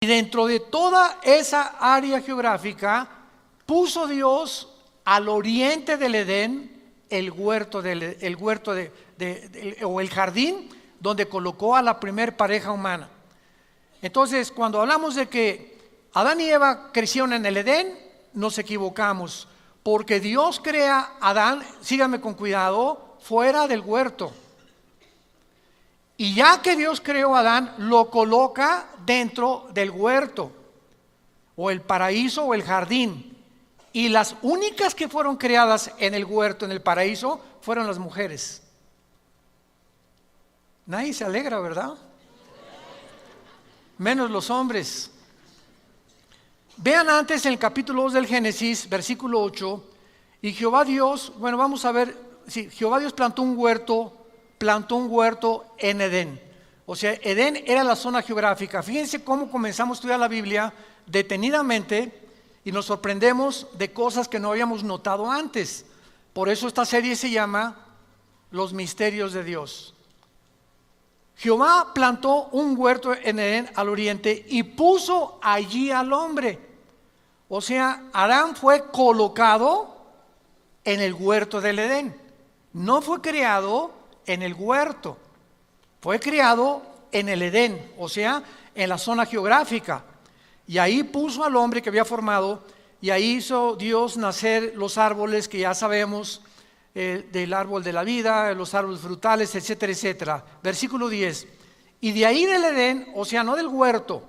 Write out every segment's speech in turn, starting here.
Y dentro de toda esa área geográfica puso Dios al oriente del Edén el huerto, o el jardín donde colocó a la primer pareja humana. Entonces, cuando hablamos de que Adán y Eva crecieron en el Edén, nos equivocamos, porque Dios crea a Adán, síganme con cuidado, fuera del huerto. Y ya que Dios creó a Adán, lo coloca dentro del huerto, o el paraíso, o el jardín. Y las únicas que fueron creadas en el huerto, en el paraíso, fueron las mujeres. Nadie se alegra, ¿verdad? Menos los hombres. Vean antes en el capítulo 2 del Génesis, versículo 8, y Jehová Dios, bueno, vamos a ver, sí, Jehová Dios plantó un huerto en Edén. O sea, Edén era la zona geográfica. Fíjense cómo comenzamos a estudiar la Biblia detenidamente y nos sorprendemos de cosas que no habíamos notado antes. Por eso esta serie se llama Los Misterios de Dios. Jehová plantó un huerto en Edén al oriente y puso allí al hombre. O sea, Adán fue colocado en el huerto del Edén. No fue creado en el huerto, fue creado en el Edén, o sea, en la zona geográfica. Y ahí puso al hombre que había formado, y ahí hizo Dios nacer los árboles que ya sabemos, del árbol de la vida, los árboles frutales, etcétera, etcétera. Versículo 10. Y de ahí del Edén, o sea, no del huerto,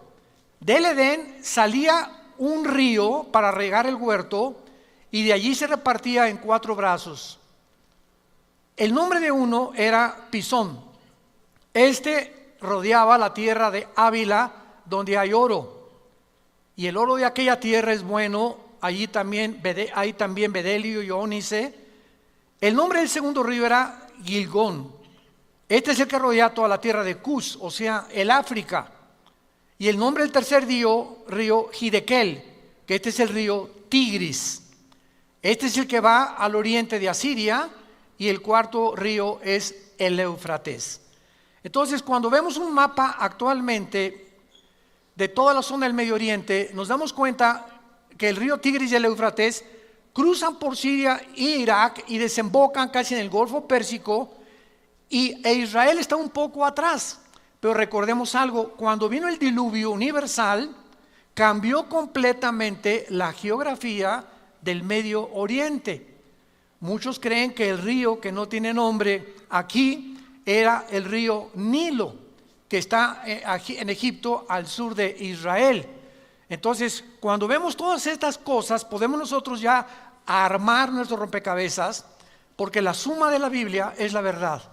del Edén salía un río para regar el huerto, y de allí se repartía en 4 brazos. El nombre de uno era Pisón. Este rodeaba la tierra de Ávila, donde hay oro. Y el oro de aquella tierra es bueno. Allí también hay también bedelio y ónice. El nombre del segundo río era Gilgón. Este es el que rodea toda la tierra de Cus, o sea, el África. Y el nombre del tercer río Hidekel, que este es el río Tigris. Este es el que va al oriente de Asiria. Y el cuarto río es el Éufrates. Entonces, cuando vemos un mapa actualmente de toda la zona del Medio Oriente, nos damos cuenta que el río Tigris y el Éufrates cruzan por Siria e Irak y desembocan casi en el Golfo Pérsico, e Israel está un poco atrás. Pero recordemos algo, cuando vino el diluvio universal, cambió completamente la geografía del Medio Oriente. Muchos creen que el río que no tiene nombre aquí era el río Nilo, que está en Egipto al sur de Israel. Entonces, cuando vemos todas estas cosas, podemos nosotros ya armar nuestro rompecabezas, porque la suma de la Biblia es la verdad.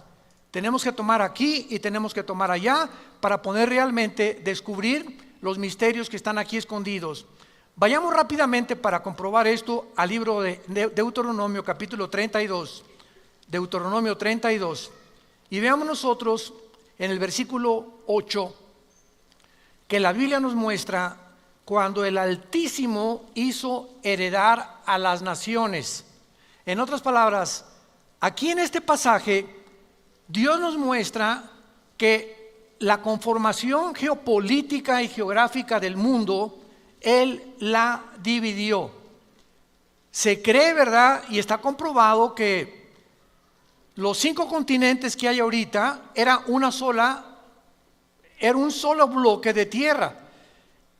Tenemos que tomar aquí y tenemos que tomar allá para poder realmente descubrir los misterios que están aquí escondidos. Vayamos rápidamente para comprobar esto al libro de Deuteronomio capítulo 32, Deuteronomio 32, y veamos nosotros en el versículo 8 que la Biblia nos muestra cuando el Altísimo hizo heredar a las naciones. En otras palabras, aquí en este pasaje Dios nos muestra que la conformación geopolítica y geográfica del mundo Él la dividió. Se cree, ¿verdad? Y está comprobado que los 5 continentes que hay ahorita era un solo bloque de tierra.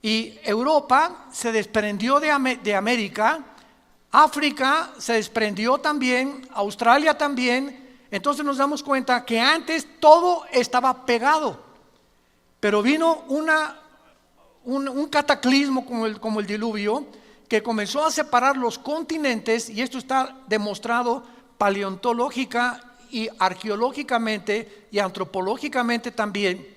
Y Europa se desprendió de América, África se desprendió también, Australia también. Entonces nos damos cuenta que antes todo estaba pegado, pero vino un cataclismo como el diluvio que comenzó a separar los continentes, y esto está demostrado paleontológica y arqueológicamente y antropológicamente también.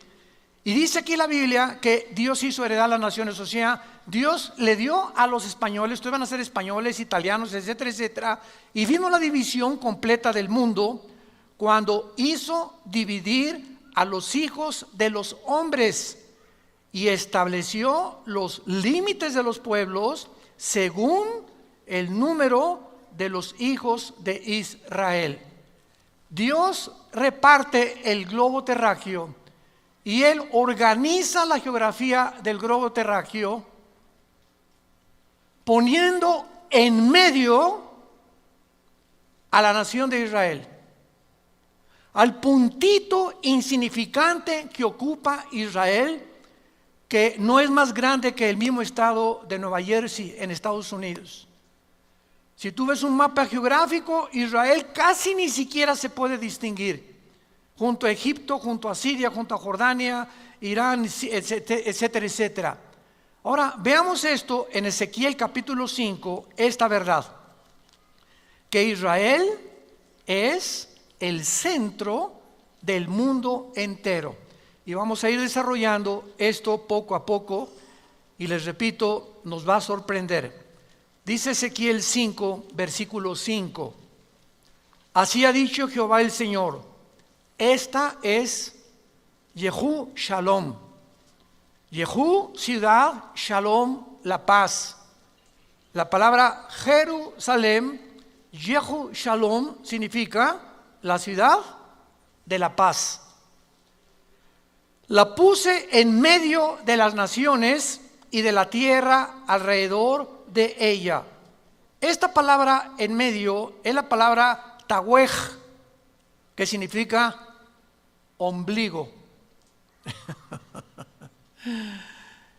Y dice aquí la Biblia que Dios hizo heredar las naciones, o sea, Dios le dio a los españoles, ustedes van a ser españoles, italianos, etcétera, etcétera, y vino la división completa del mundo cuando hizo dividir a los hijos de los hombres y estableció los límites de los pueblos según el número de los hijos de Israel. Dios reparte el globo terráqueo y Él organiza la geografía del globo terráqueo poniendo en medio a la nación de Israel, al puntito insignificante que ocupa Israel, que no es más grande que el mismo estado de Nueva Jersey en Estados Unidos. Si tú ves un mapa geográfico, Israel casi ni siquiera se puede distinguir, junto a Egipto, junto a Siria, junto a Jordania, Irán, etcétera, etcétera. Ahora, veamos esto en Ezequiel capítulo 5, esta verdad, que Israel es el centro del mundo entero. Y vamos a ir desarrollando esto poco a poco, y les repito, nos va a sorprender. Dice Ezequiel 5, versículo 5, así ha dicho Jehová el Señor, esta es Yehú Shalom. Yehú, ciudad, Shalom, la paz. La palabra Jerusalén, Yehú Shalom, significa la ciudad de la paz. La puse en medio de las naciones y de la tierra alrededor de ella. Esta palabra en medio es la palabra Tawej, que significa ombligo.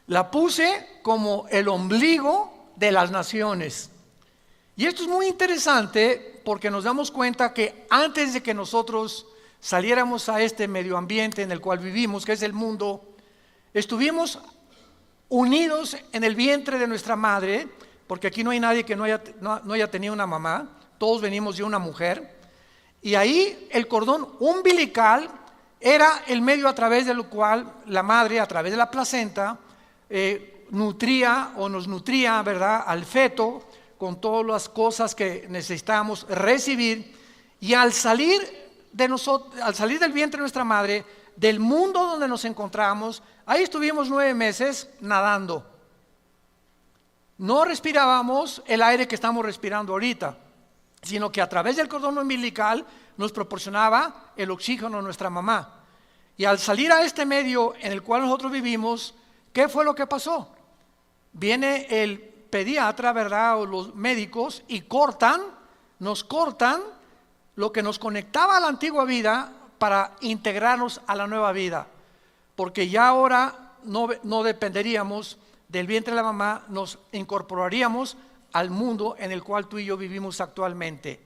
La puse como el ombligo de las naciones. Y esto es muy interesante porque nos damos cuenta que antes de que nosotros saliéramos a este medio ambiente en el cual vivimos, que es el mundo, estuvimos unidos en el vientre de nuestra madre, porque aquí no hay nadie que no haya tenido una mamá, todos venimos de una mujer, y ahí el cordón umbilical era el medio a través del cual la madre, a través de la placenta, nutría o nos nutría, ¿verdad?, al feto con todas las cosas que necesitamos recibir, y al salir del vientre de nuestra madre, del mundo donde nos encontramos, ahí estuvimos 9 meses nadando. No respirábamos el aire que estamos respirando ahorita, sino que a través del cordón umbilical nos proporcionaba el oxígeno a nuestra mamá. Y al salir a este medio en el cual nosotros vivimos, ¿qué fue lo que pasó? Viene el pediatra, ¿verdad?, o los médicos, y nos cortan lo que nos conectaba a la antigua vida para integrarnos a la nueva vida, porque ya ahora no dependeríamos del vientre de la mamá, nos incorporaríamos al mundo en el cual tú y yo vivimos actualmente.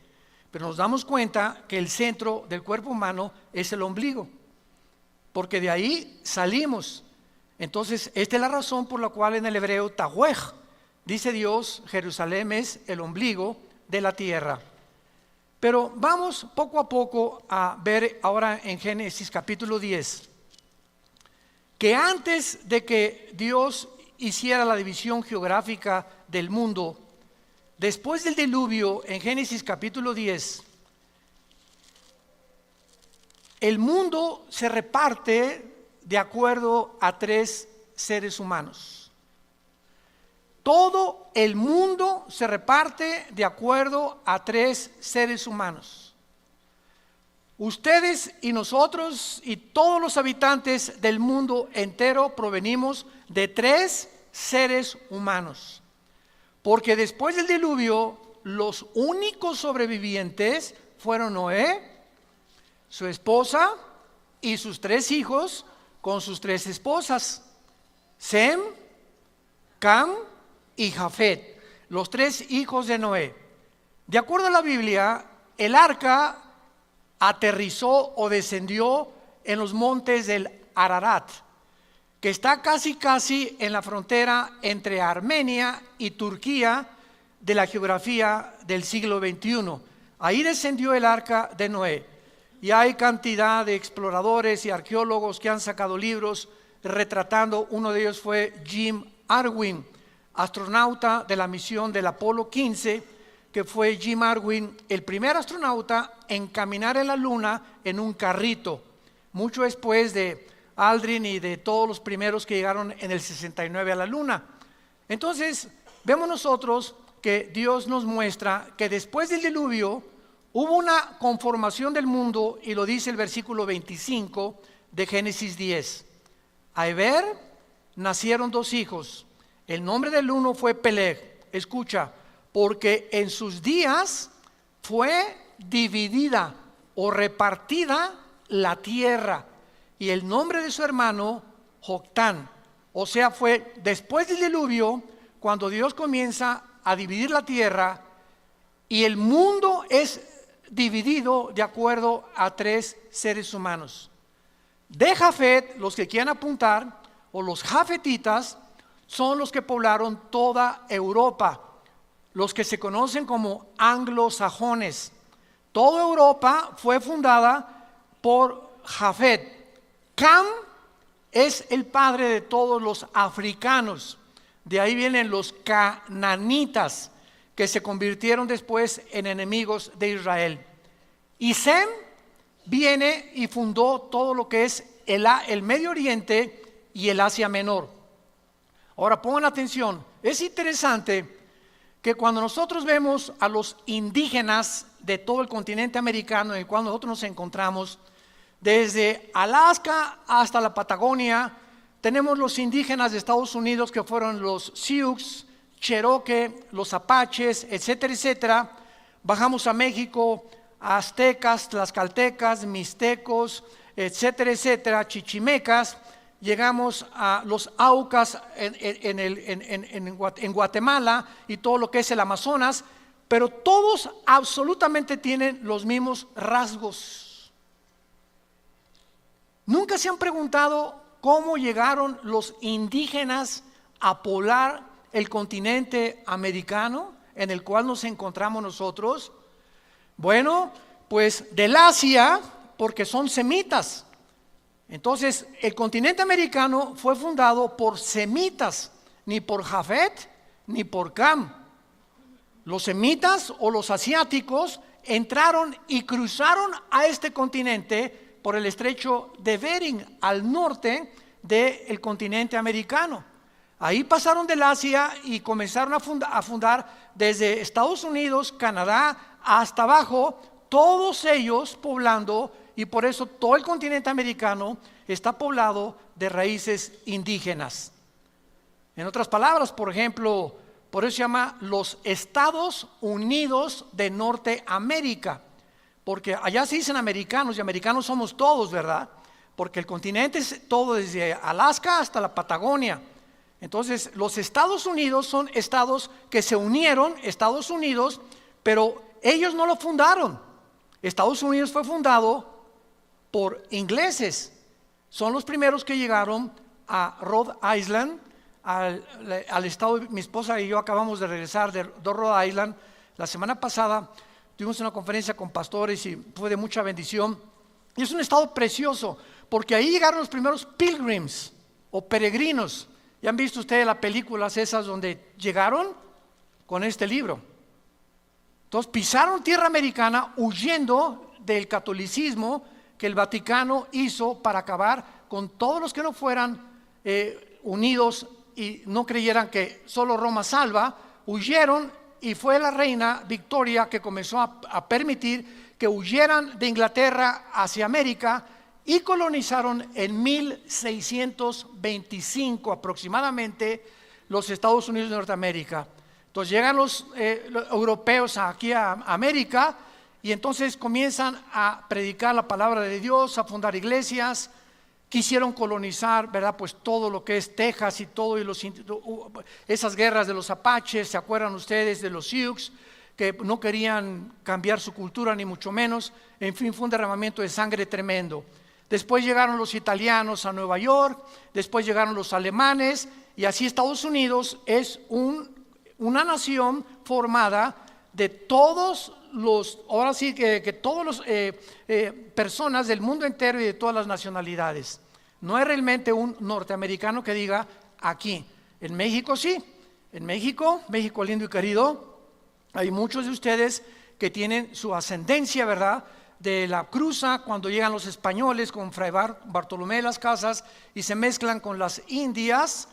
Pero nos damos cuenta que el centro del cuerpo humano es el ombligo, porque de ahí salimos. Entonces, esta es la razón por la cual en el hebreo Tawej, dice Dios, Jerusalén es el ombligo de la tierra. Pero vamos poco a poco a ver ahora en Génesis capítulo 10, que antes de que Dios hiciera la división geográfica del mundo, después del diluvio, en Génesis capítulo 10, el mundo se reparte de acuerdo a 3 seres humanos. Todo el mundo se reparte de acuerdo a 3 seres humanos. Ustedes y nosotros y todos los habitantes del mundo entero provenimos de 3 seres humanos. Porque después del diluvio, los únicos sobrevivientes fueron Noé, su esposa y sus 3 hijos con sus 3 esposas, Sem, Cam y Jafet, los 3 hijos de Noé. De acuerdo a la Biblia, el arca aterrizó o descendió en los montes del Ararat, que está casi en la frontera entre Armenia y Turquía de la geografía del siglo XXI. Ahí descendió el arca de Noé. Y hay cantidad de exploradores y arqueólogos que han sacado libros retratando. Uno de ellos fue Jim Irwin, astronauta de la misión del Apolo 15, que fue Jim Irwin, el primer astronauta en caminar en la luna en un carrito, mucho después de Aldrin y de todos los primeros que llegaron en el 69 a la luna. Entonces, vemos nosotros que Dios nos muestra que después del diluvio hubo una conformación del mundo, y lo dice el versículo 25 de Génesis 10. A Eber nacieron 2 hijos. El nombre del uno fue Peleg. Escucha, porque en sus días fue dividida o repartida la tierra. Y el nombre de su hermano, Joctán. O sea, fue después del diluvio, cuando Dios comienza a dividir la tierra, y el mundo es dividido de acuerdo a 3 seres humanos. De Jafet, los que quieran apuntar, o los jafetitas, son los que poblaron toda Europa, los que se conocen como anglosajones. Toda Europa fue fundada por Jafet. Cam es el padre de todos los africanos. De ahí vienen los cananitas, que se convirtieron después en enemigos de Israel. Y Sem viene y fundó todo lo que es el Medio Oriente y el Asia Menor. Ahora pongan atención, es interesante que cuando nosotros vemos a los indígenas de todo el continente americano en el cual nosotros nos encontramos, desde Alaska hasta la Patagonia, tenemos los indígenas de Estados Unidos que fueron los Sioux, Cherokee, los Apaches, etcétera, etcétera. Bajamos a México, a aztecas, tlaxcaltecas, mixtecos, etcétera, etcétera, chichimecas. Llegamos a los aucas en Guatemala y todo lo que es el Amazonas, pero todos absolutamente tienen los mismos rasgos. ¿Nunca se han preguntado cómo llegaron los indígenas a poblar el continente americano en el cual nos encontramos nosotros? Bueno, pues del Asia, porque son semitas. Entonces, el continente americano fue fundado por semitas, ni por Jafet ni por Cam. Los semitas o los asiáticos entraron y cruzaron a este continente por el estrecho de Bering, al norte del continente americano. Ahí pasaron del Asia y comenzaron a fundar desde Estados Unidos, Canadá, hasta abajo, todos ellos poblando. Y por eso todo el continente americano está poblado de raíces indígenas. En otras palabras, por ejemplo, por eso se llama los Estados Unidos de Norteamérica, porque allá se dicen americanos y americanos somos todos, ¿verdad? Porque el continente es todo desde Alaska hasta la Patagonia. Entonces, los Estados Unidos son estados que se unieron, Estados Unidos, pero ellos no lo fundaron. Estados Unidos fue fundado por ingleses. Son los primeros que llegaron a Rhode Island, al estado. Mi esposa y yo acabamos de regresar de Rhode Island. La semana pasada tuvimos una conferencia con pastores y fue de mucha bendición. Y es un estado precioso, porque ahí llegaron los primeros pilgrims o peregrinos. ¿Ya han visto ustedes las películas esas donde llegaron con este libro? Entonces pisaron tierra americana huyendo del catolicismo que el Vaticano hizo para acabar con todos los que no fueran unidos y no creyeran que solo Roma salva. Huyeron y fue la reina Victoria que comenzó a permitir que huyeran de Inglaterra hacia América y colonizaron en 1625 aproximadamente los Estados Unidos de Norteamérica. Entonces llegan los europeos aquí a América. Y entonces comienzan a predicar la palabra de Dios, a fundar iglesias. Quisieron colonizar, ¿verdad? Pues todo lo que es Texas y todo, y esas guerras de los Apaches. ¿Se acuerdan ustedes de los Sioux? Que no querían cambiar su cultura ni mucho menos. En fin, fue un derramamiento de sangre tremendo. Después llegaron los italianos a Nueva York. Después llegaron los alemanes. Y así Estados Unidos es una nación formada de todos los, ahora sí que todos los personas del mundo entero y de todas las nacionalidades. No es realmente un norteamericano que diga aquí. En México sí, en México lindo y querido, hay muchos de ustedes que tienen su ascendencia, ¿verdad?, de la cruza cuando llegan los españoles con Fray Bartolomé de las Casas y se mezclan con las indias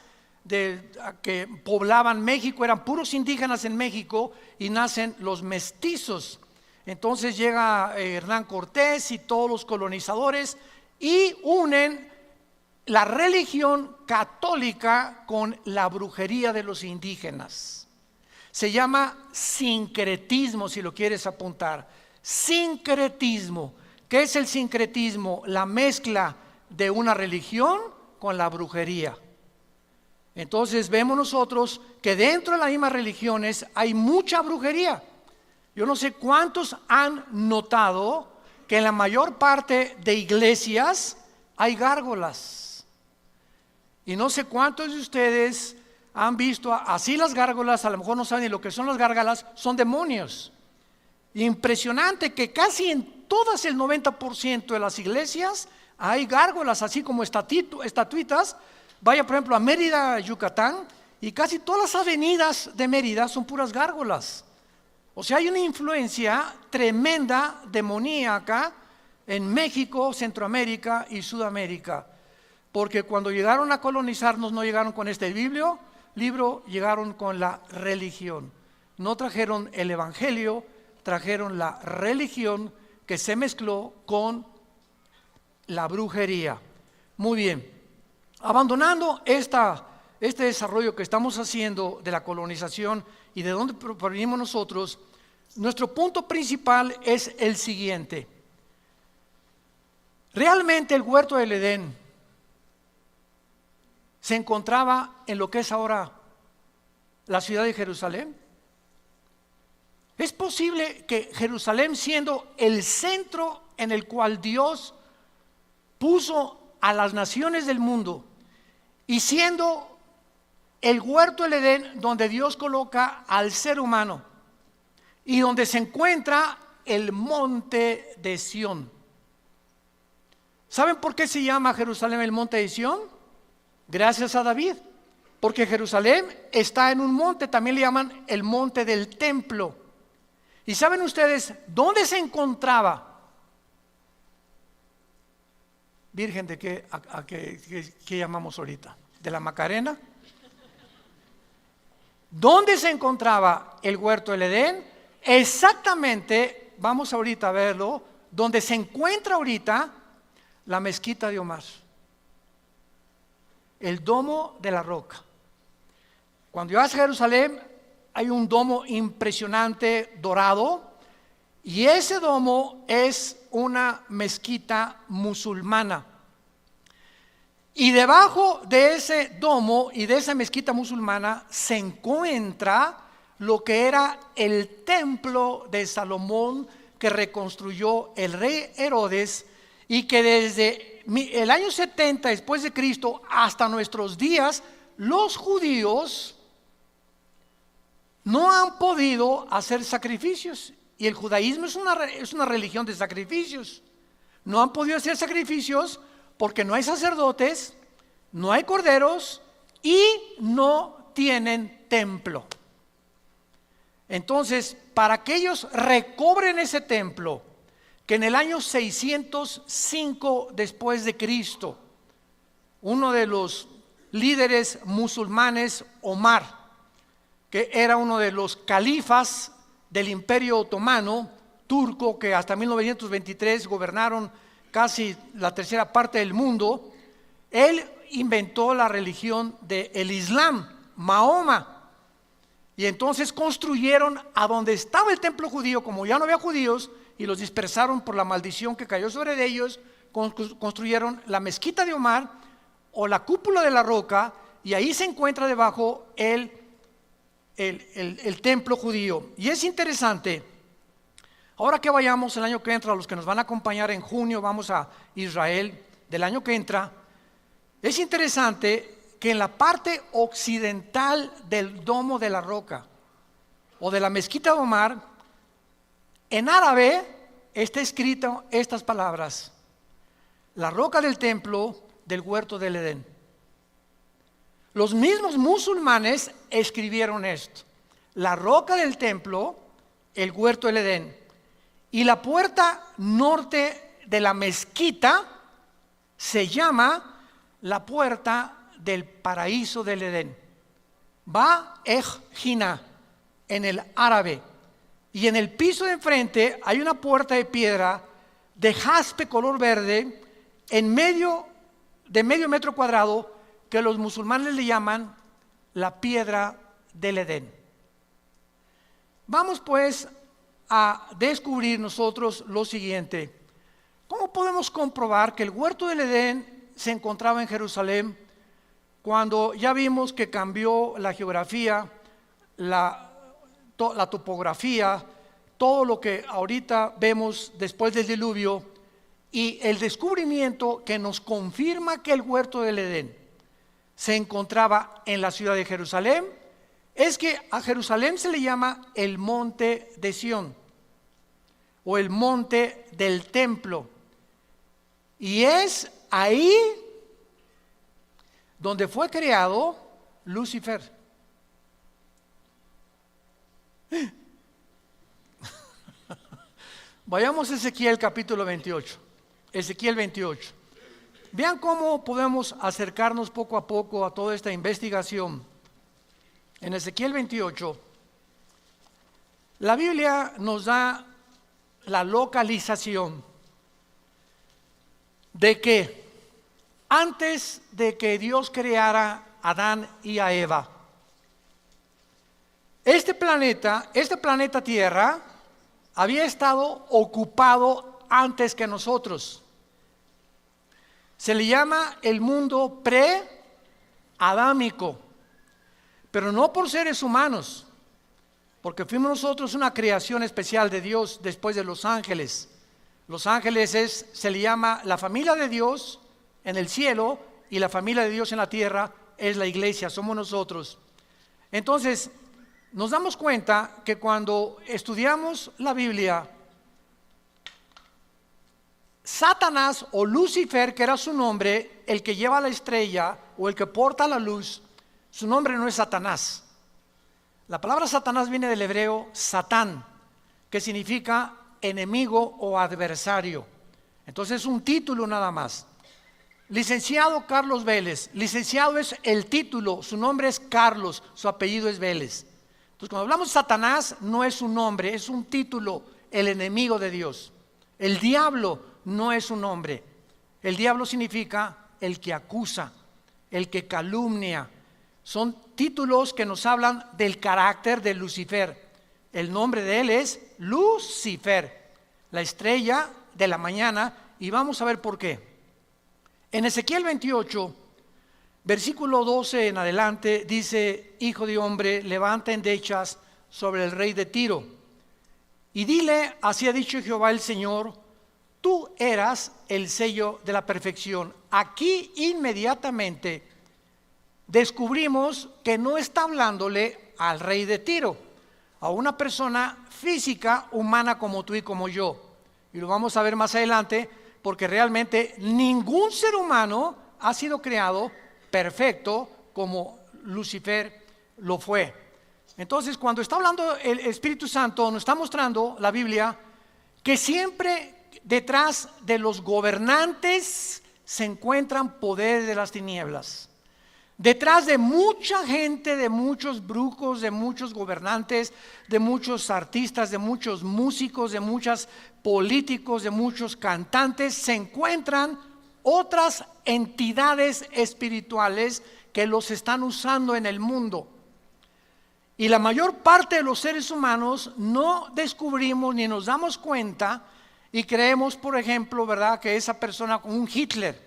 que poblaban México. Eran puros indígenas en México y nacen los mestizos. Entonces llega Hernán Cortés y todos los colonizadores y unen la religión católica con la brujería de los indígenas. Se llama sincretismo, si lo quieres apuntar. Sincretismo. ¿Qué es el sincretismo? La mezcla de una religión con la brujería. Entonces vemos nosotros que dentro de las mismas religiones hay mucha brujería. Yo no sé cuántos han notado que en la mayor parte de iglesias hay gárgolas. Y no sé cuántos de ustedes han visto así las gárgolas, a lo mejor no saben ni lo que son las gárgolas, son demonios. Impresionante que casi en todas el 90% de las iglesias hay gárgolas, así como estatuitas. Vaya por ejemplo a Mérida, Yucatán, y casi todas las avenidas de Mérida son puras gárgolas. O sea, hay una influencia tremenda demoníaca en México, Centroamérica y Sudamérica. Porque cuando llegaron a colonizarnos no llegaron con este libro, llegaron con la religión. No trajeron el evangelio, trajeron la religión que se mezcló con la brujería. Muy bien, abandonando este desarrollo que estamos haciendo de la colonización y de dónde provenimos nosotros, nuestro punto principal es el siguiente. Realmente el huerto del Edén se encontraba en lo que es ahora la ciudad de Jerusalén. ¿Es posible que Jerusalén, siendo el centro en el cual Dios puso a las naciones del mundo y siendo el huerto del Edén donde Dios coloca al ser humano y donde se encuentra el monte de Sión? ¿Saben por qué se llama Jerusalén el monte de Sión? Gracias a David, porque Jerusalén está en un monte, también le llaman el monte del templo. ¿Y saben ustedes dónde se encontraba? Virgen de qué llamamos ahorita, de la Macarena. ¿Dónde se encontraba el huerto del Edén? Exactamente, vamos ahorita a verlo, donde se encuentra ahorita la mezquita de Omar, el domo de la roca. Cuando llegas a Jerusalén hay un domo impresionante dorado, y ese domo es una mezquita musulmana. Y debajo de ese domo y de esa mezquita musulmana se encuentra lo que era el templo de Salomón, que reconstruyó el rey Herodes, y que desde el año 70 después de Cristo hasta nuestros días los judíos no han podido hacer sacrificios. Y el judaísmo es una religión de sacrificios. No han podido hacer sacrificios porque no hay sacerdotes, no hay corderos y no tienen templo. Entonces, para que ellos recobren ese templo, que en el año 605 después de Cristo, uno de los líderes musulmanes, Omar, que era uno de los califas del Imperio Otomano turco, que hasta 1923 gobernaron casi la tercera parte del mundo, él inventó la religión del Islam, Mahoma. Y entonces construyeron a donde estaba el templo judío, como ya no había judíos, y los dispersaron por la maldición que cayó sobre ellos, construyeron la mezquita de Omar o la cúpula de la roca, y ahí se encuentra debajo el templo judío. Y es interesante, ahora que vayamos el año que entra, los que nos van a acompañar en junio, vamos a Israel del año que entra, es interesante que en la parte occidental del domo de la roca o de la mezquita de Omar, en árabe está escrito estas palabras: la roca del templo del huerto del Edén. Los mismos musulmanes escribieron esto: la roca del templo, el huerto del Edén. Y la puerta norte de la mezquita se llama la puerta del paraíso del Edén. Ba-ej-jina en el árabe. Y en el piso de enfrente hay una puerta de piedra de jaspe color verde. En medio de medio metro cuadrado que los musulmanes le llaman la piedra del Edén. Vamos pues a descubrir nosotros lo siguiente. ¿Cómo podemos comprobar que el huerto del Edén se encontraba en Jerusalén cuando ya vimos que cambió la geografía, la topografía, todo lo que ahorita vemos después del diluvio, y el descubrimiento que nos confirma que el huerto del Edén se encontraba en la ciudad de Jerusalén? Es que a Jerusalén se le llama el monte de Sión o el monte del templo, y es ahí donde fue creado Lucifer. Vayamos a Ezequiel capítulo 28. Ezequiel 28. Vean cómo podemos acercarnos poco a poco a toda esta investigación. En Ezequiel 28, la Biblia nos da la localización de que antes de que Dios creara a Adán y a Eva, este planeta Tierra, había estado ocupado antes que nosotros. Se le llama el mundo pre-adámico, pero no por seres humanos, porque fuimos nosotros una creación especial de Dios después de los ángeles. Los ángeles se le llama la familia de Dios en el cielo, y la familia de Dios en la tierra es la iglesia, somos nosotros. Entonces, nos damos cuenta que cuando estudiamos la Biblia, Satanás o Lucifer, que era su nombre, el que lleva la estrella o el que porta la luz, su nombre no es Satanás. La palabra Satanás viene del hebreo Satán, que significa enemigo o adversario. Entonces es un título nada más. Licenciado Carlos Vélez. Licenciado es el título, su nombre es Carlos, su apellido es Vélez. Entonces cuando hablamos de Satanás, no es un nombre, es un título, el enemigo de Dios. El diablo no es un nombre. El diablo significa el que acusa, el que calumnia. Son títulos que nos hablan del carácter de Lucifer. El nombre de él es Lucifer, la estrella de la mañana, y vamos a ver por qué. En Ezequiel 28, versículo 12 en adelante, dice: Hijo de hombre, levanta endechas sobre el rey de Tiro, y dile, así ha dicho Jehová el Señor, tú eras el sello de la perfección. Aquí inmediatamente descubrimos que no está hablándole al rey de Tiro, a una persona física, humana como tú y como yo. Y lo vamos a ver más adelante, porque realmente ningún ser humano ha sido creado perfecto como Lucifer lo fue. Entonces, cuando está hablando el Espíritu Santo, nos está mostrando la Biblia que siempre detrás de los gobernantes se encuentran poderes de las tinieblas. Detrás de mucha gente, de muchos brujos, de muchos gobernantes, de muchos artistas, de muchos músicos, de muchos políticos, de muchos cantantes, se encuentran otras entidades espirituales que los están usando en el mundo. Y la mayor parte de los seres humanos no descubrimos ni nos damos cuenta y creemos, por ejemplo, ¿verdad?, que esa persona como un Hitler,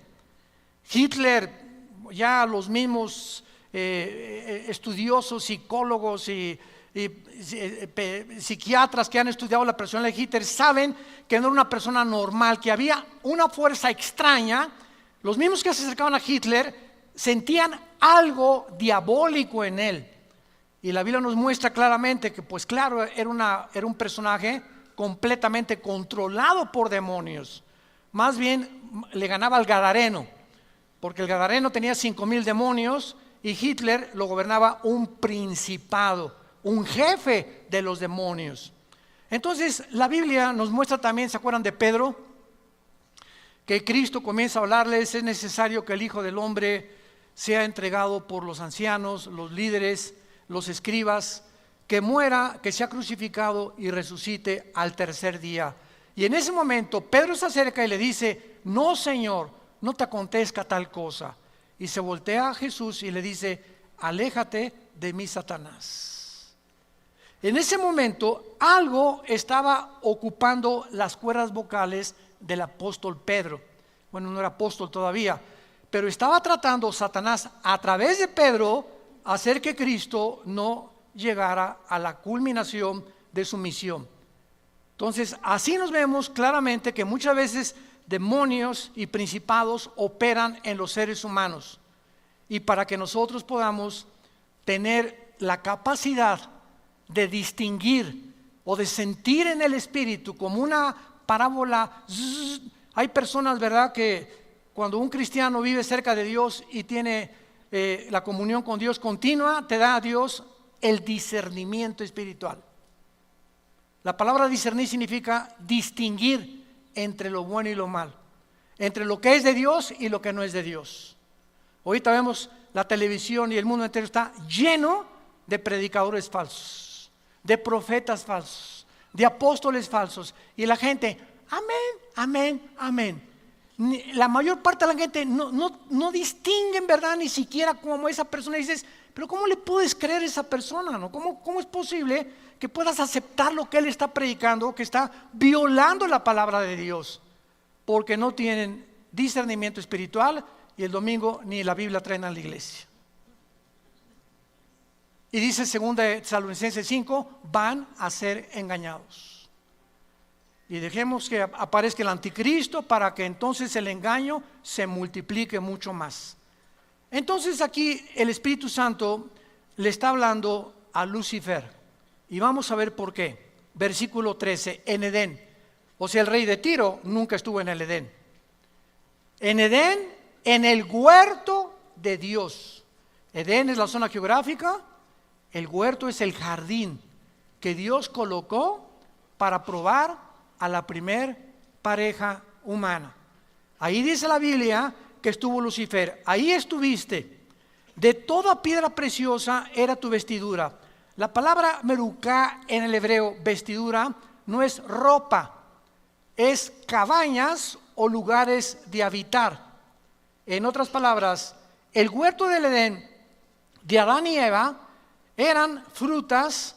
ya los mismos estudiosos, psicólogos y psiquiatras que han estudiado la persona de Hitler saben que no era una persona normal, que había una fuerza extraña. Los mismos que se acercaban a Hitler sentían algo diabólico en él, y la Biblia nos muestra claramente que, pues claro, era un personaje completamente controlado por demonios. Más bien le ganaba al Gadareno, porque el Gadareno tenía 5,000 demonios y Hitler lo gobernaba un principado, un jefe de los demonios. Entonces la Biblia nos muestra también, ¿se acuerdan de Pedro? Que Cristo comienza a hablarles: es necesario que el Hijo del Hombre sea entregado por los ancianos, los líderes, los escribas, que muera, que sea crucificado y resucite al tercer día. Y en ese momento Pedro se acerca y le dice: no, Señor, no te acontezca tal cosa. Y se voltea a Jesús y le dice: aléjate de mí, Satanás. En ese momento algo estaba ocupando las cuerdas vocales del apóstol Pedro. Bueno, no era apóstol todavía, pero estaba tratando Satanás a través de Pedro hacer que Cristo no llegara a la culminación de su misión. Entonces, así nos vemos claramente que muchas veces demonios y principados operan en los seres humanos. Y para que nosotros podamos tener la capacidad de distinguir o de sentir en el espíritu como una parábola. Hay personas, ¿verdad?, que cuando un cristiano vive cerca de Dios y tiene la comunión con Dios continua, te da a Dios el discernimiento espiritual. La palabra discernir significa distinguir entre lo bueno y lo malo, entre lo que es de Dios y lo que no es de Dios. Ahorita vemos la televisión y el mundo entero está lleno de predicadores falsos, de profetas falsos, de apóstoles falsos, y la gente, amén, amén, amén. La mayor parte de la gente no distingue en verdad ni siquiera como esa persona. Y dices, pero ¿cómo le puedes creer a esa persona? ¿No? ¿Cómo es posible que puedas aceptar lo que él está predicando, que está violando la palabra de Dios? Porque no tienen discernimiento espiritual y el domingo ni la Biblia traen a la iglesia. Y dice 2 Tesalonicenses 5, van a ser engañados. Y dejemos que aparezca el anticristo para que entonces el engaño se multiplique mucho más. Entonces aquí el Espíritu Santo le está hablando a Lucifer. Y vamos a ver por qué. Versículo 13, en Edén. O sea, el rey de Tiro nunca estuvo en el Edén. En Edén, en el huerto de Dios. Edén es la zona geográfica. El huerto es el jardín que Dios colocó para probar a la primer pareja humana. Ahí dice la Biblia que estuvo Lucifer. Ahí estuviste. De toda piedra preciosa era tu vestidura. La palabra merucá en el hebreo, vestidura, no es ropa, es cabañas o lugares de habitar. En otras palabras, el huerto del Edén de Adán y Eva eran frutas,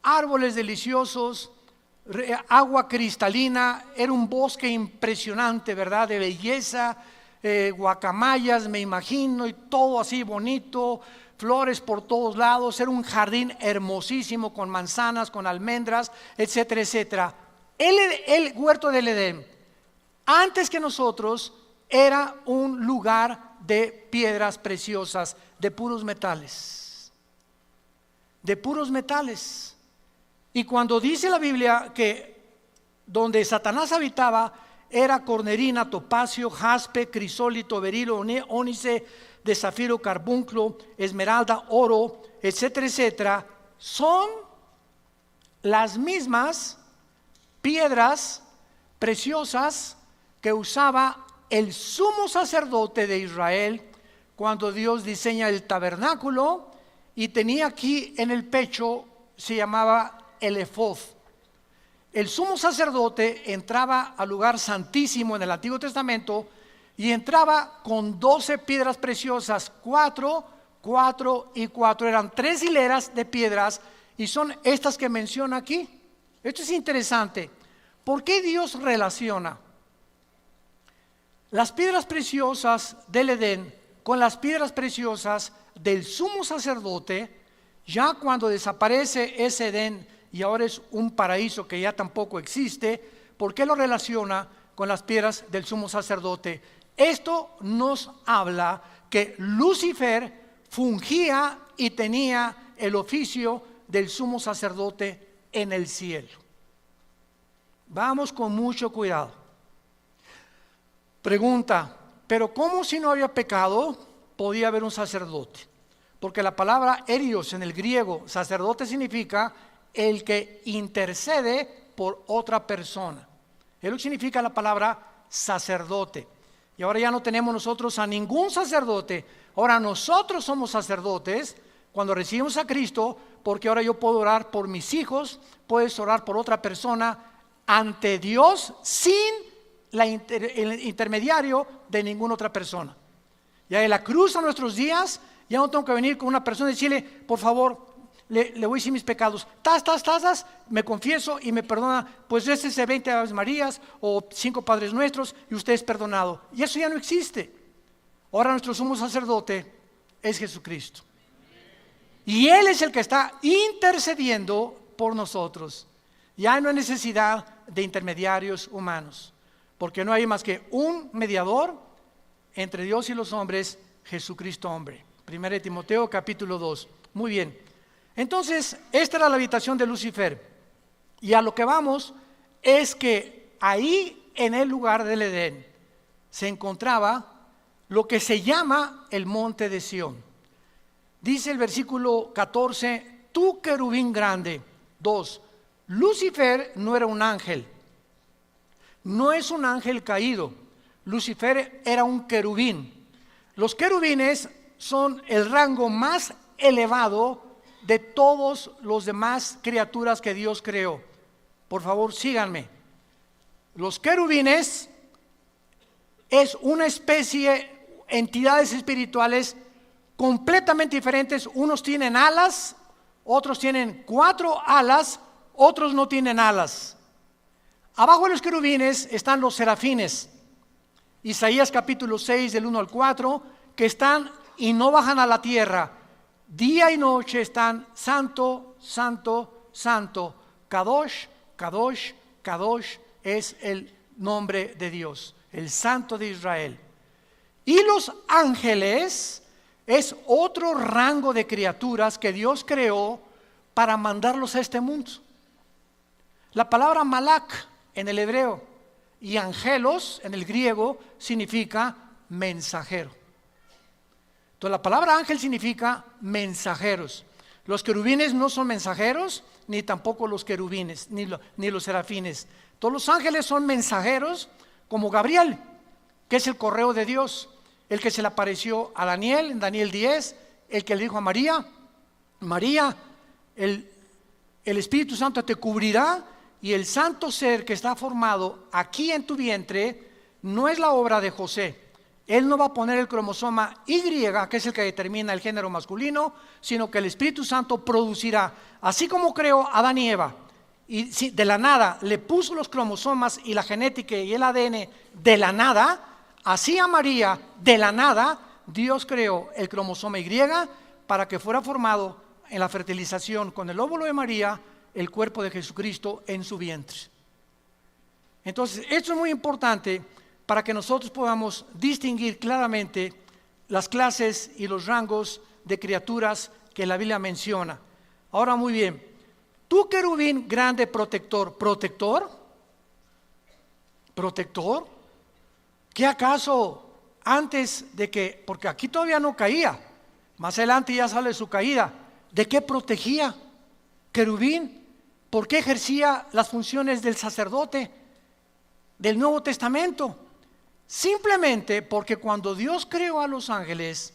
árboles deliciosos, agua cristalina, era un bosque impresionante, ¿verdad?, de belleza, guacamayas, me imagino, y todo así bonito, flores por todos lados. Era un jardín hermosísimo con manzanas, con almendras, etcétera, etcétera. El huerto del Edén, antes que nosotros, era un lugar de piedras preciosas, de puros metales, de puros metales. Y cuando dice la Biblia que donde Satanás habitaba era cornerina, topacio, jaspe, crisólito, berilo, ónice, de zafiro, carbunclo, esmeralda, oro, etcétera, etcétera, son las mismas piedras preciosas que usaba el sumo sacerdote de Israel cuando Dios diseña el tabernáculo, y tenía aquí en el pecho, se llamaba el efod. El sumo sacerdote entraba al lugar santísimo en el Antiguo Testamento y entraba con 12 piedras preciosas, 4, 4 y 4. Eran 3 hileras de piedras y son estas que menciona aquí. Esto es interesante. ¿Por qué Dios relaciona las piedras preciosas del Edén con las piedras preciosas del sumo sacerdote? Ya cuando desaparece ese Edén y ahora es un paraíso que ya tampoco existe, ¿por qué lo relaciona con las piedras del sumo sacerdote? Esto nos habla que Lucifer fungía y tenía el oficio del sumo sacerdote en el cielo. Vamos con mucho cuidado. Pregunta, ¿pero cómo si no había pecado podía haber un sacerdote? Porque la palabra erios en el griego, sacerdote, significa el que intercede por otra persona. Es lo que significa la palabra sacerdote. Y ahora ya no tenemos nosotros a ningún sacerdote. Ahora nosotros somos sacerdotes cuando recibimos a Cristo, porque ahora yo puedo orar por mis hijos, puedes orar por otra persona ante Dios sin el intermediario de ninguna otra persona. Ya en la cruz a nuestros días, ya no tengo que venir con una persona y decirle, por favor, le voy a decir mis pecados, me confieso y me perdona, pues ese 20 Aves Marías o 5 Padres Nuestros y usted es perdonado. Y eso ya no existe. Ahora nuestro sumo sacerdote es Jesucristo. Y Él es el que está intercediendo por nosotros. Ya no hay necesidad de intermediarios humanos, porque no hay más que un mediador entre Dios y los hombres, Jesucristo hombre. 1 Timoteo capítulo 2. Muy bien. Entonces, esta era la habitación de Lucifer. Y a lo que vamos es que ahí en el lugar del Edén se encontraba lo que se llama el monte de Sión. Dice el versículo 14, tú querubín grande. 2. Lucifer no era un ángel. No es un ángel caído. Lucifer era un querubín. Los querubines son el rango más elevado de todos los demás criaturas que Dios creó. Por favor, síganme. Los querubines es una especie, entidades espirituales completamente diferentes. Unos tienen alas, otros tienen 4 alas, otros no tienen alas. Abajo de los querubines están los serafines. Isaías capítulo 6 del 1 al 4, que están y no bajan a la tierra. Día y noche están santo, santo, santo. Kadosh, Kadosh, Kadosh es el nombre de Dios, el Santo de Israel. Y los ángeles es otro rango de criaturas que Dios creó para mandarlos a este mundo. La palabra malak en el hebreo y angelos en el griego significa mensajero. Entonces la palabra ángel significa mensajeros. Los querubines no son mensajeros, ni tampoco los querubines, ni los serafines. Todos los ángeles son mensajeros, como Gabriel, que es el correo de Dios, el que se le apareció a Daniel en Daniel 10, el que le dijo a María, María, el Espíritu Santo te cubrirá y el santo ser que está formado aquí en tu vientre no es la obra de José. Él no va a poner el cromosoma Y, que es el que determina el género masculino, sino que el Espíritu Santo producirá, así como creó a Adán y Eva, y de la nada le puso los cromosomas y la genética y el ADN de la nada, así a María de la nada Dios creó el cromosoma Y para que fuera formado en la fertilización con el óvulo de María el cuerpo de Jesucristo en su vientre. Entonces esto es muy importante para que nosotros podamos distinguir claramente las clases y los rangos de criaturas que la Biblia menciona. Ahora muy bien, tú querubín grande protector, ¿protector? ¿Qué acaso antes de que, porque aquí todavía no caía, más adelante ya sale su caída, ¿de qué protegía? Querubín, ¿por qué ejercía las funciones del sacerdote del Nuevo Testamento? Simplemente porque cuando Dios creó a los ángeles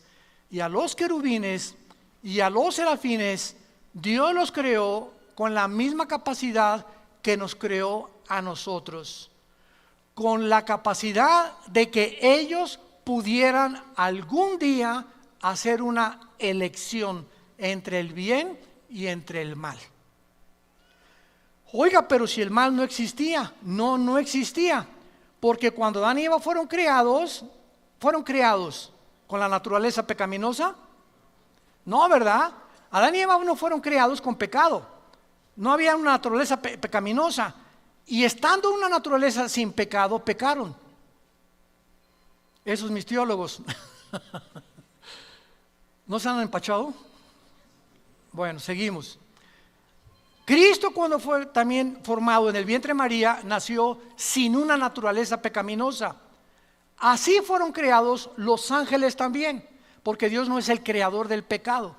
y a los querubines y a los serafines, Dios los creó con la misma capacidad que nos creó a nosotros, con la capacidad de que ellos pudieran algún día hacer una elección entre el bien y entre el mal. Oiga, pero si el mal no existía, no existía. Porque cuando Adán y Eva fueron creados con la naturaleza pecaminosa. No, ¿verdad? Adán y Eva no fueron creados con pecado. No había una naturaleza pecaminosa. Y estando una naturaleza sin pecado, pecaron. Esos mis teólogos. ¿No se han empachado? Bueno, seguimos. Cristo, cuando fue también formado en el vientre de María, nació sin una naturaleza pecaminosa. Así fueron creados los ángeles también, porque Dios no es el creador del pecado.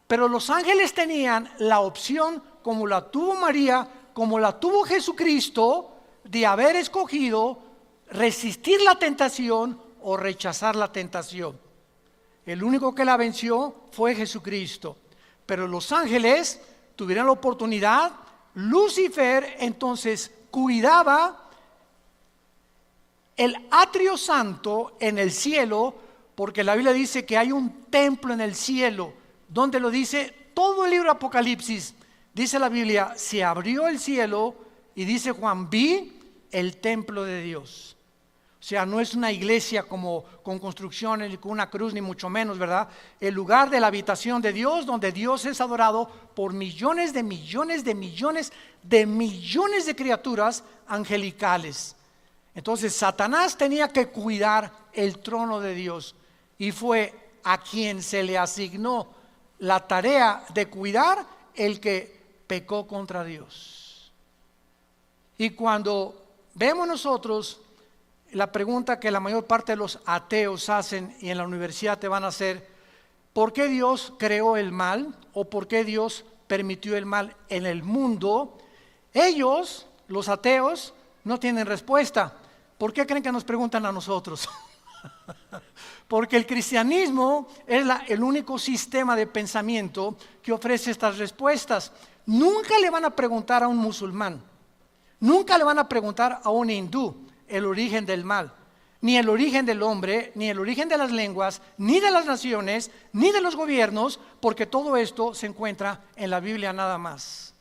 Pero los ángeles tenían la opción, como la tuvo María, como la tuvo Jesucristo, de haber escogido resistir la tentación o rechazar la tentación. El único que la venció fue Jesucristo. Pero los ángeles tuvieron la oportunidad. Lucifer entonces cuidaba el atrio santo en el cielo, porque la Biblia dice que hay un templo en el cielo, donde lo dice todo el libro de Apocalipsis. Dice la Biblia, se abrió el cielo y dice Juan, vi el templo de Dios. O sea, no es una iglesia como con construcciones, ni con una cruz, ni mucho menos, ¿verdad? El lugar de la habitación de Dios, donde Dios es adorado por millones de millones de millones de millones de criaturas angelicales. Entonces Satanás tenía que cuidar el trono de Dios y fue a quien se le asignó la tarea de cuidar el que pecó contra Dios. Y cuando vemos nosotros la pregunta que la mayor parte de los ateos hacen y en la universidad te van a hacer, ¿por qué Dios creó el mal o por qué Dios permitió el mal en el mundo? Ellos, los ateos, no tienen respuesta. ¿Por qué creen que nos preguntan a nosotros? Porque el cristianismo es el único sistema de pensamiento que ofrece estas respuestas. Nunca le van a preguntar a un musulmán, nunca le van a preguntar a un hindú el origen del mal, ni el origen del hombre, ni el origen de las lenguas, ni de las naciones, ni de los gobiernos, porque todo esto se encuentra en la Biblia nada más.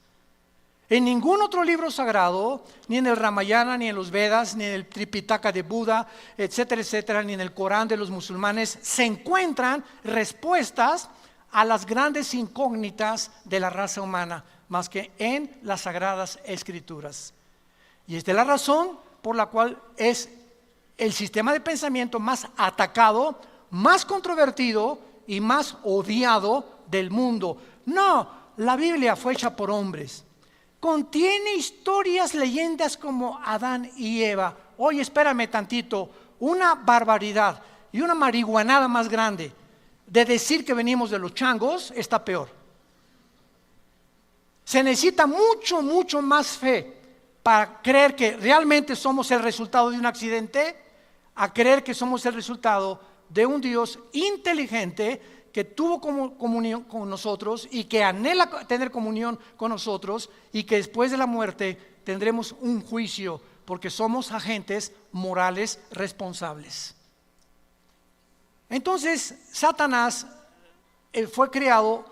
En ningún otro libro sagrado, ni en el Ramayana, ni en los Vedas, ni en el Tripitaka de Buda, etcétera, etcétera, ni en el Corán de los musulmanes, se encuentran respuestas a las grandes incógnitas de la raza humana, más que en las Sagradas Escrituras. Y esta es la razón por la cual es el sistema de pensamiento más atacado, más controvertido y más odiado del mundo. No, la Biblia fue hecha por hombres. Contiene historias, leyendas como Adán y Eva. Oye, espérame tantito, una barbaridad y una marihuanada más grande de decir que venimos de los changos está peor. Se necesita mucho, mucho más fe para creer que realmente somos el resultado de un accidente, a creer que somos el resultado de un Dios inteligente que tuvo comunión con nosotros y que anhela tener comunión con nosotros y que después de la muerte tendremos un juicio porque somos agentes morales responsables. Entonces Satanás fue creado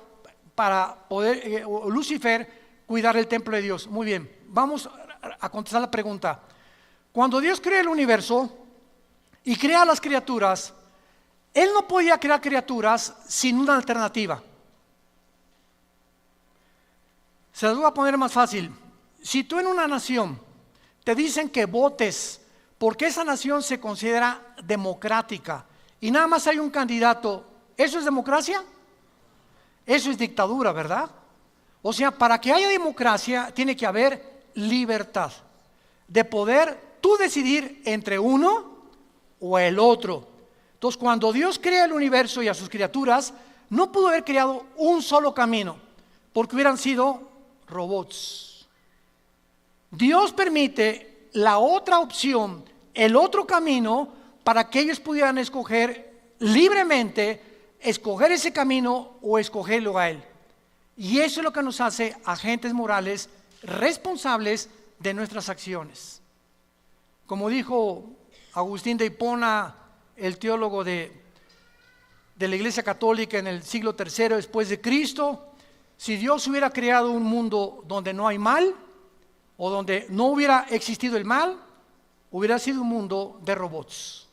para poder, Lucifer, cuidar el templo de Dios. Muy bien, vamos a contestar la pregunta. Cuando Dios crea el universo y crea las criaturas, Él no podía crear criaturas sin una alternativa. Se las voy a poner más fácil. Si tú en una nación te dicen que votes porque esa nación se considera democrática y nada más hay un candidato, ¿eso es democracia? Eso es dictadura, ¿verdad? O sea, para que haya democracia tiene que haber libertad de poder tú decidir entre uno o el otro. Entonces, cuando Dios crea el universo y a sus criaturas, no pudo haber creado un solo camino, porque hubieran sido robots. Dios permite la otra opción, el otro camino, para que ellos pudieran escoger libremente, escoger ese camino o escogerlo a Él. Y eso es lo que nos hace agentes morales responsables de nuestras acciones. Como dijo Agustín de Hipona, el teólogo de la Iglesia Católica en el siglo III después de Cristo, si Dios hubiera creado un mundo donde no hay mal o donde no hubiera existido el mal, hubiera sido un mundo de robots.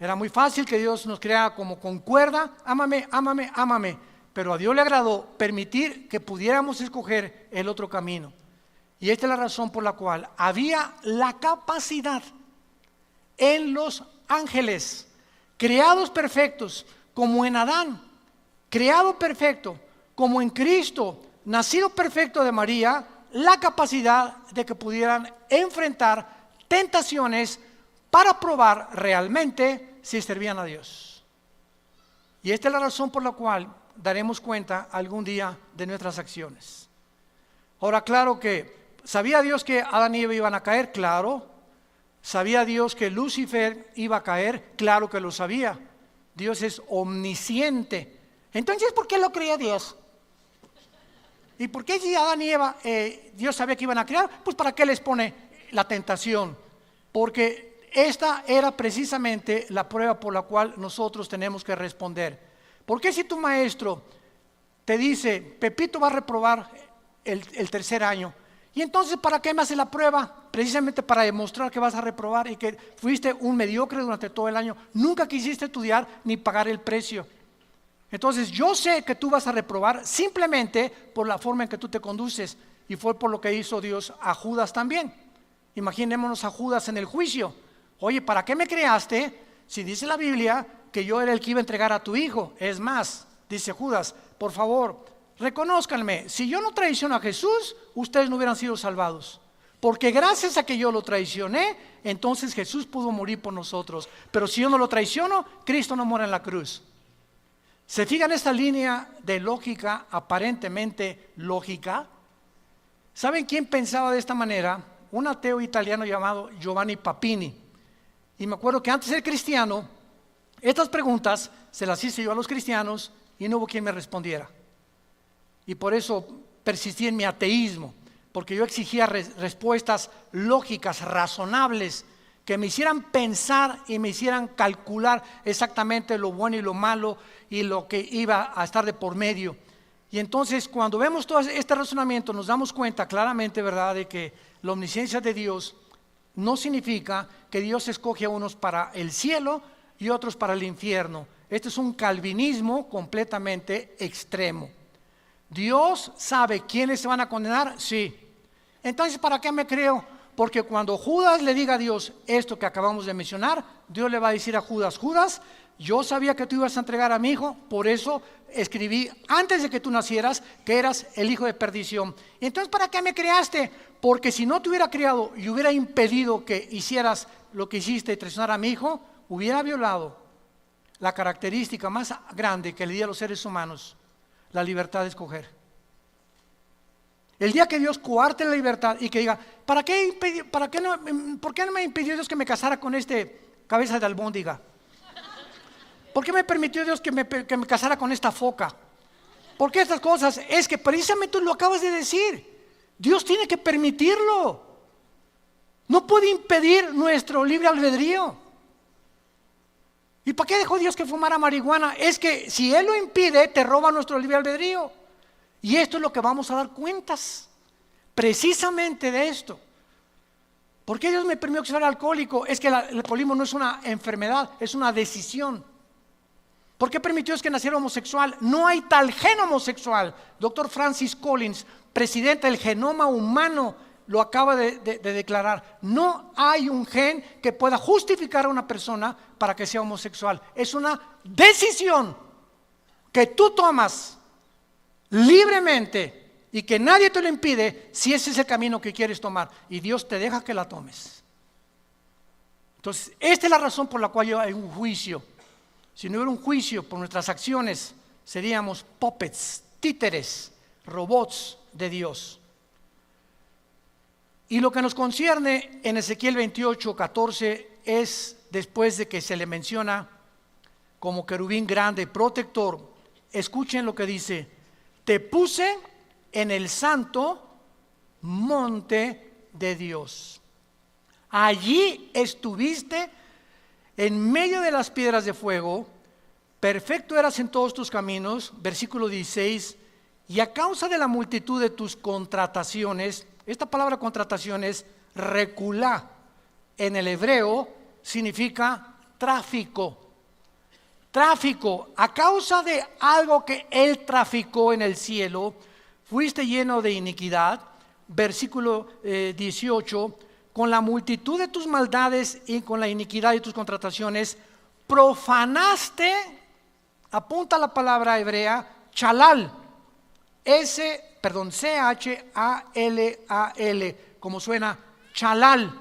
Era muy fácil que Dios nos creara como con cuerda, ámame, ámame, ámame, pero a Dios le agradó permitir que pudiéramos escoger el otro camino. Y esta es la razón por la cual había la capacidad en los ángeles, creados perfectos, como en Adán, creado perfecto, como en Cristo, nacido perfecto de María, la capacidad de que pudieran enfrentar tentaciones para probar realmente si servían a Dios. Y esta es la razón por la cual daremos cuenta algún día de nuestras acciones. Ahora, claro que, ¿sabía Dios que Adán y Eva iban a caer? Claro. ¿Sabía Dios que Lucifer iba a caer? Claro que lo sabía. Dios es omnisciente. Entonces, ¿por qué lo creó Dios? ¿Y por qué si Adán y Eva Dios sabía que iban a crear? Pues ¿para qué les pone la tentación? Porque esta era precisamente la prueba por la cual nosotros tenemos que responder. ¿Por qué si tu maestro te dice, Pepito va a reprobar el tercer año? Y entonces, ¿para qué me hace la prueba? Precisamente para demostrar que vas a reprobar y que fuiste un mediocre durante todo el año. Nunca quisiste estudiar ni pagar el precio. Entonces, yo sé que tú vas a reprobar simplemente por la forma en que tú te conduces. Y fue por lo que hizo Dios a Judas también. Imaginémonos a Judas en el juicio. Oye, ¿para qué me creaste si dice la Biblia que yo era el que iba a entregar a tu hijo? Es más, dice Judas, por favor, reconózcanme, si yo no traiciono a Jesús, ustedes no hubieran sido salvados. Porque gracias a que yo lo traicioné, entonces Jesús pudo morir por nosotros. Pero si yo no lo traiciono, Cristo no muere en la cruz. ¿Se fijan esta línea de lógica, aparentemente lógica? ¿Saben quién pensaba de esta manera? Un ateo italiano llamado Giovanni Papini. Y me acuerdo que antes de ser cristiano, estas preguntas se las hice yo a los cristianos y no hubo quien me respondiera. Y por eso persistí en mi ateísmo, porque yo exigía respuestas lógicas, razonables, que me hicieran pensar y me hicieran calcular exactamente lo bueno y lo malo y lo que iba a estar de por medio. Y entonces cuando vemos todo este razonamiento nos damos cuenta claramente, ¿verdad?, de que la omnisciencia de Dios no significa que Dios escoge a unos para el cielo y otros para el infierno. Este es un calvinismo completamente extremo. ¿Dios sabe quiénes se van a condenar? Sí. Entonces, ¿para qué me creo? Porque cuando Judas le diga a Dios esto que acabamos de mencionar, Dios le va a decir a Judas, Judas, yo sabía que tú ibas a entregar a mi hijo, por eso escribí antes de que tú nacieras que eras el hijo de perdición. Entonces, ¿para qué me creaste? Porque si no te hubiera creado y hubiera impedido que hicieras lo que hiciste y traicionar a mi hijo, hubiera violado la característica más grande que le di a los seres humanos, la libertad de escoger. El día que Dios coarte la libertad y que diga, ¿por qué no me impidió Dios que me casara con cabeza de albóndiga? ¿Por qué me permitió Dios que me casara con esta foca? ¿Por qué estas cosas? Es que precisamente tú lo acabas de decir. Dios tiene que permitirlo. No puede impedir nuestro libre albedrío. ¿Y para qué dejó Dios que fumara marihuana? Es que si Él lo impide, te roba nuestro libre albedrío. Y esto es lo que vamos a dar cuentas, precisamente de esto. ¿Por qué Dios me permitió que fuera alcohólico? Es que el alcoholismo no es una enfermedad, es una decisión. ¿Por qué permitió que naciera homosexual? No hay tal gen homosexual. Dr. Francis Collins, presidente del genoma humano, lo acaba de declarar. No hay un gen que pueda justificar a una persona para que sea homosexual. Es una decisión que tú tomas libremente y que nadie te lo impide si ese es el camino que quieres tomar y Dios te deja que la tomes. Entonces, esta es la razón por la cual hay un juicio. Si no hubiera un juicio por nuestras acciones, seríamos puppets, títeres, robots de Dios. Y lo que nos concierne en Ezequiel 28:14 es después de que se le menciona como querubín grande, protector. Escuchen lo que dice: te puse en el santo monte de Dios. Allí estuviste en medio de las piedras de fuego, perfecto eras en todos tus caminos, versículo 16, y a causa de la multitud de tus contrataciones, esta palabra contrataciones, reculá, en el hebreo significa tráfico. Tráfico, a causa de algo que Él traficó en el cielo, fuiste lleno de iniquidad, versículo 18, con la multitud de tus maldades y con la iniquidad de tus contrataciones, profanaste, apunta la palabra hebrea, chalal, C-H-A-L-A-L, como suena, chalal,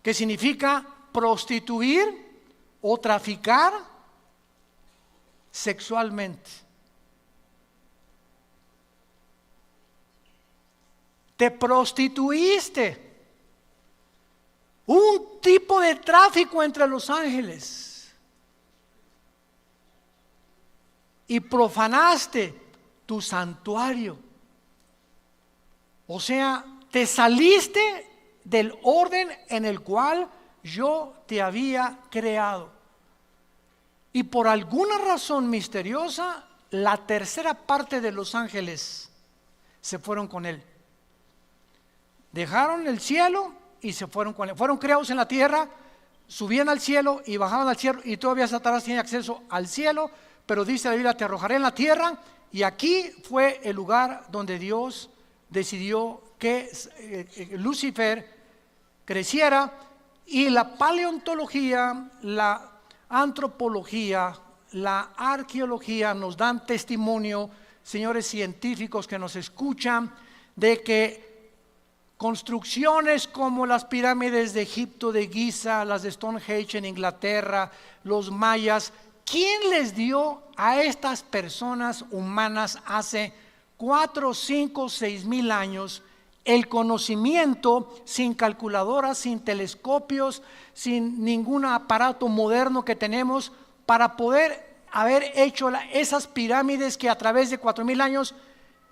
que significa prostituir o traficar sexualmente. Te prostituiste. Un tipo de tráfico entre los ángeles. Y profanaste tu santuario. O sea, te saliste del orden en el cual yo te había creado. Y por alguna razón misteriosa, la tercera parte de los ángeles se fueron con él. Dejaron el cielo y se fueron con él. Fueron creados en la tierra, subían al cielo y bajaban al cielo, y todavía Satanás tiene acceso al cielo, pero dice la Biblia, te arrojaré en la tierra. Y aquí fue el lugar donde Dios decidió que Lucifer creciera. Y la paleontología, la antropología, la arqueología nos dan testimonio, señores científicos que nos escuchan, de que construcciones como las pirámides de Egipto, de Giza, las de Stonehenge en Inglaterra, los mayas, ¿quién les dio a estas personas humanas hace 4, 5, 6 mil años el conocimiento, sin calculadoras, sin telescopios, sin ningún aparato moderno que tenemos, para poder haber hecho esas pirámides que a través de 4,000 años,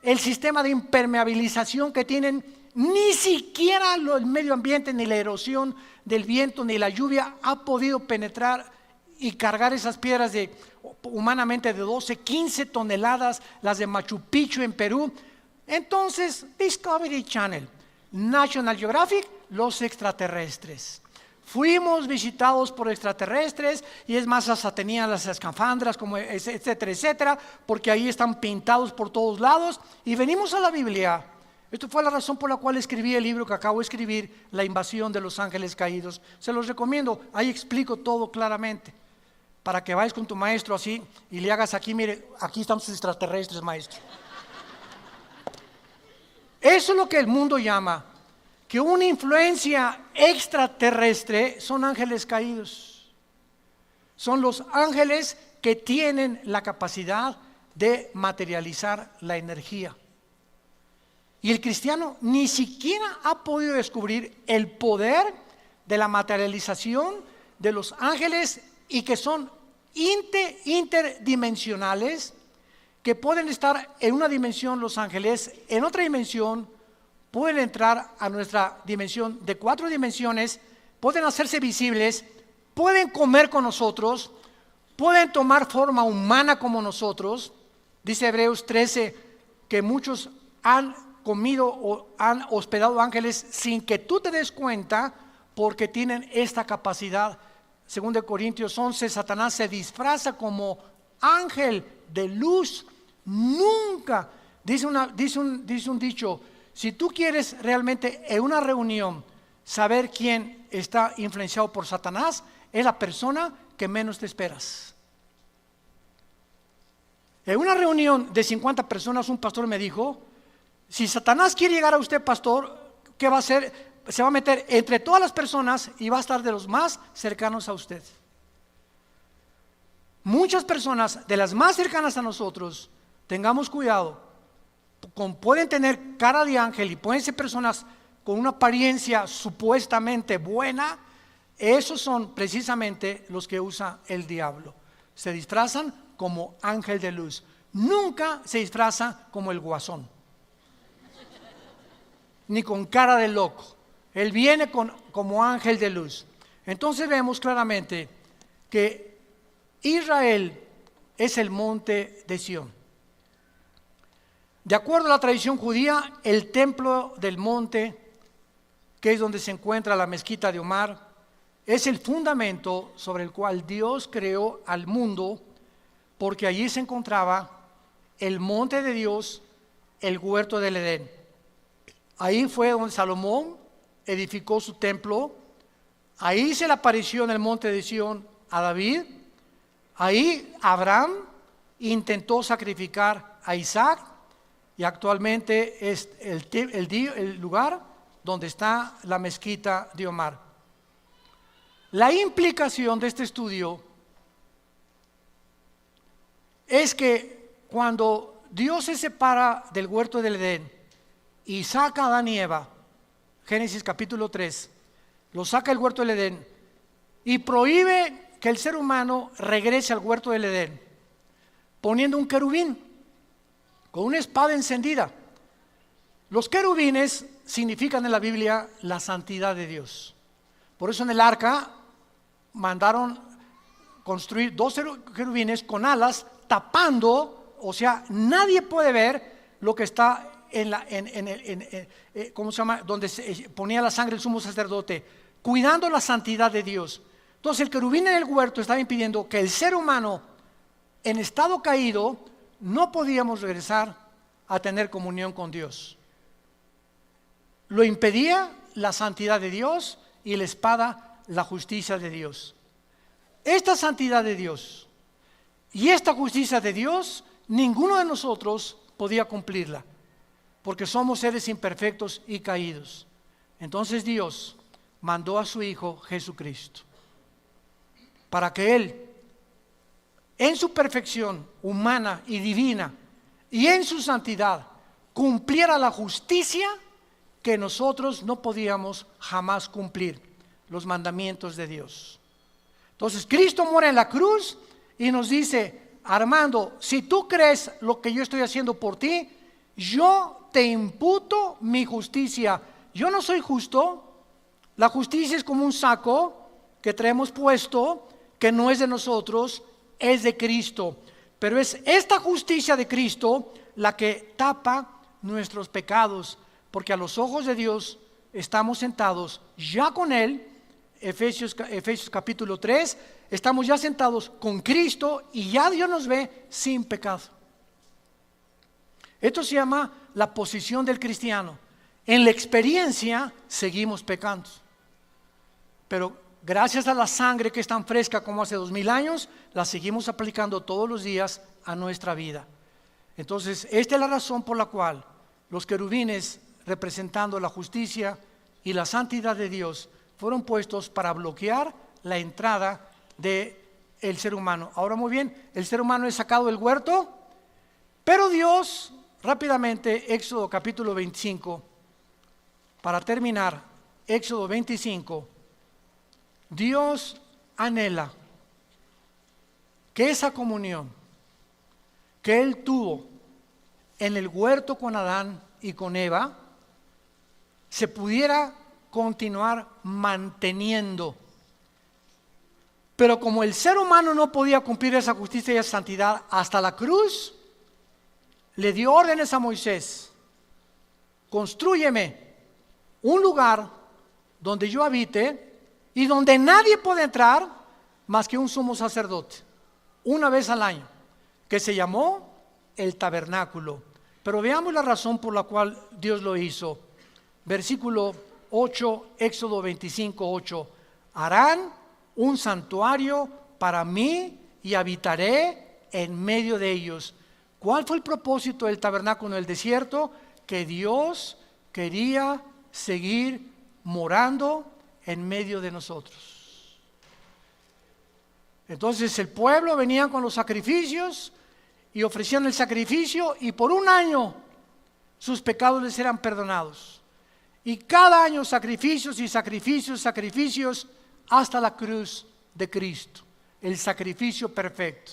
el sistema de impermeabilización que tienen, ni siquiera el medio ambiente, ni la erosión del viento, ni la lluvia ha podido penetrar y cargar esas piedras humanamente de 12, 15 toneladas, las de Machu Picchu en Perú? Entonces, Discovery Channel, National Geographic, los extraterrestres. Fuimos visitados por extraterrestres, y es más, hasta tenían las escafandras, como etcétera, etcétera, porque ahí están pintados por todos lados. Y venimos a la Biblia. Esto fue la razón por la cual escribí el libro que acabo de escribir, La invasión de los ángeles caídos. Se los recomiendo, ahí explico todo claramente, para que vayas con tu maestro así y le hagas aquí, mire, aquí están sus extraterrestres, maestro. Eso es lo que el mundo llama que una influencia extraterrestre son ángeles caídos. Son los ángeles que tienen la capacidad de materializar la energía. Y el cristiano ni siquiera ha podido descubrir el poder de la materialización de los ángeles, y que son interdimensionales, que pueden estar en una dimensión los ángeles, en otra dimensión pueden entrar a nuestra dimensión de 4 dimensiones, pueden hacerse visibles, pueden comer con nosotros, pueden tomar forma humana como nosotros. Dice Hebreos 13 que muchos han comido o han hospedado ángeles sin que tú te des cuenta, porque tienen esta capacidad. Según de Corintios 11, Satanás se disfraza como ángel de luz. Nunca, dice un dicho, si tú quieres realmente en una reunión saber quién está influenciado por Satanás, es la persona que menos te esperas. En una reunión de 50 personas, un pastor me dijo, si Satanás quiere llegar a usted, pastor, ¿qué va a hacer? Se va a meter entre todas las personas y va a estar de los más cercanos a usted. Muchas personas de las más cercanas a nosotros, tengamos cuidado, pueden tener cara de ángel y pueden ser personas con una apariencia supuestamente buena. Esos son precisamente los que usa el diablo. Se disfrazan como ángel de luz. Nunca se disfraza como el guasón, ni con cara de loco. Él viene como ángel de luz. Entonces vemos claramente que Israel es el monte de Sión. De acuerdo a la tradición judía, el templo del monte, que es donde se encuentra la mezquita de Omar, es el fundamento sobre el cual Dios creó al mundo, porque allí se encontraba el monte de Dios, el huerto del Edén. Ahí fue donde Salomón edificó su templo. Ahí se le apareció en el monte de Sión a David. Ahí Abraham intentó sacrificar a Isaac, y actualmente es el lugar donde está la mezquita de Omar. La implicación de este estudio es que cuando Dios se separa del huerto del Edén y saca a Adán y Eva, Génesis capítulo 3, lo saca del huerto del Edén y prohíbe que el ser humano regrese al huerto del Edén, poniendo un querubín con una espada encendida. Los querubines significan en la Biblia la santidad de Dios. Por eso en el arca mandaron construir 2 querubines con alas tapando, o sea, nadie puede ver lo que está ¿cómo se llama? Donde se ponía la sangre el sumo sacerdote, cuidando la santidad de Dios. Entonces el querubín en el huerto estaba impidiendo que el ser humano en estado caído no podíamos regresar a tener comunión con Dios. Lo impedía la santidad de Dios y la espada, la justicia de Dios. Esta santidad de Dios y esta justicia de Dios, ninguno de nosotros podía cumplirla, porque somos seres imperfectos y caídos. Entonces Dios mandó a su Hijo Jesucristo para que Él, en su perfección humana y divina y en su santidad, cumpliera la justicia que nosotros no podíamos jamás cumplir, los mandamientos de Dios. Entonces Cristo muere en la cruz y nos dice: Armando, si tú crees lo que yo estoy haciendo por ti, yo te imputo mi justicia. Yo no soy justo. La justicia es como un saco que traemos puesto, que no es de nosotros, es de Cristo. Pero es esta justicia de Cristo la que tapa nuestros pecados, porque a los ojos de Dios estamos sentados ya con Él. Efesios capítulo 3, estamos ya sentados con Cristo y ya Dios nos ve sin pecado. Esto se llama la posición del cristiano. En la experiencia seguimos pecando, pero gracias a la sangre que es tan fresca como hace 2000 años, la seguimos aplicando todos los días a nuestra vida. Entonces, esta es la razón por la cual los querubines, representando la justicia y la santidad de Dios, fueron puestos para bloquear la entrada del ser humano. Ahora, muy bien, el ser humano es sacado del huerto, pero Dios, rápidamente, Éxodo capítulo 25, para terminar, Éxodo 25, Dios anhela que esa comunión que Él tuvo en el huerto con Adán y con Eva se pudiera continuar manteniendo. Pero como el ser humano no podía cumplir esa justicia y esa santidad hasta la cruz, le dio órdenes a Moisés: constrúyeme un lugar donde yo habite y donde nadie puede entrar más que un sumo sacerdote, una vez al año, que se llamó el tabernáculo. Pero veamos la razón por la cual Dios lo hizo. Versículo 8, Éxodo 25, 8. Harán un santuario para mí y habitaré en medio de ellos. ¿Cuál fue el propósito del tabernáculo en el desierto? Que Dios quería seguir morando en medio de nosotros. Entonces el pueblo venía con los sacrificios y ofrecían el sacrificio, y por un año sus pecados les eran perdonados. Y cada año sacrificios y sacrificios, sacrificios, hasta la cruz de Cristo, el sacrificio perfecto.